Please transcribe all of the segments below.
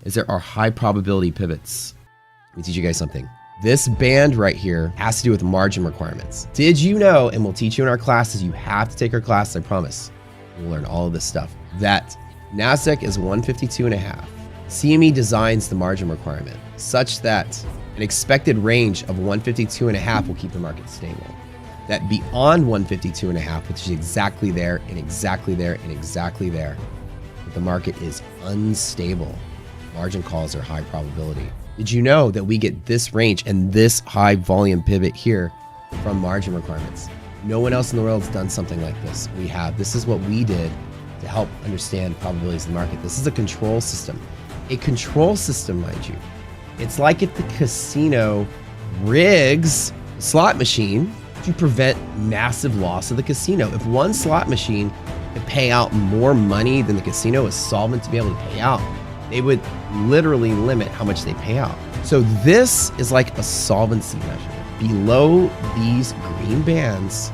is there are high probability pivots. Let me teach you guys something. This band right here has to do with margin requirements. Did you know, and we'll teach you in our classes, you have to take our classes, I promise. You'll learn all of this stuff. That NASDAQ is 152.5. CME designs the margin requirement such that an expected range of 152.5 will keep the market stable. That beyond 152.5, which is exactly there and exactly there and exactly there, but the market is unstable. Margin calls are high probability. Did you know that we get this range and this high volume pivot here from margin requirements? No one else in the world has done something like this. We have. This is what we did to help understand probabilities in the market. This is a control system. A control system, mind you. It's like if the casino rigs a slot machine to prevent massive loss of the casino. If one slot machine could pay out more money than the casino is solvent to be able to pay out, they would literally limit how much they pay out. So this is like a solvency measure. Below these green bands,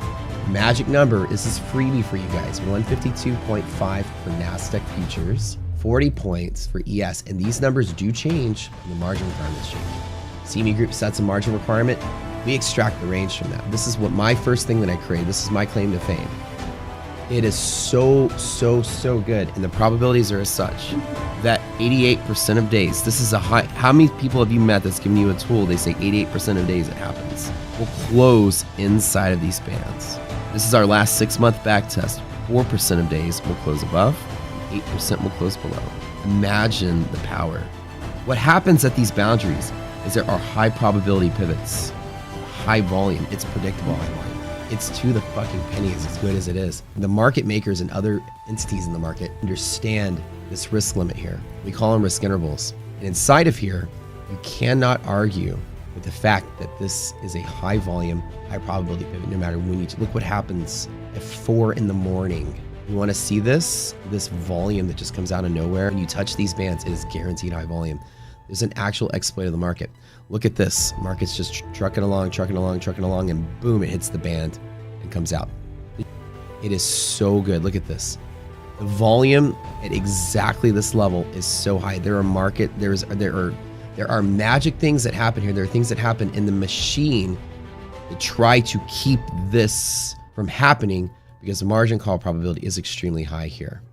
magic number, this is freebie for you guys, 152.5 for NASDAQ futures, 40 points for ES, and these numbers do change when the margin requirements change. CME Group sets a margin requirement, we extract the range from that. This is what my first thing that I created, this is my claim to fame. It is so good, and the probabilities are as such that 88% of days, this is a high, how many people have you met that's giving you a tool, they say 88% of days it happens, will close inside of these bands. This is our last 6-month back test. 4% of days will close above, 8% will close below. Imagine the power. What happens at these boundaries is there are high probability pivots, high volume, it's predictable high volume. It's to the fucking penny, is as good as it is. The market makers and other entities in the market understand this risk limit here. We call them risk intervals. And inside of here, you cannot argue with the fact that this is a high volume, high probability pivot, no matter when you look what happens at 4 in the morning. You want to see this volume that just comes out of nowhere. When you touch these bands, it is guaranteed high volume. There's an actual exploit of the market. Look at this. Market's just trucking along, and boom, it hits the band and comes out. It is so good. Look at this. The volume at exactly this level is so high. There are magic things that happen here. There are things that happen in the machine to try to keep this from happening because the margin call probability is extremely high here.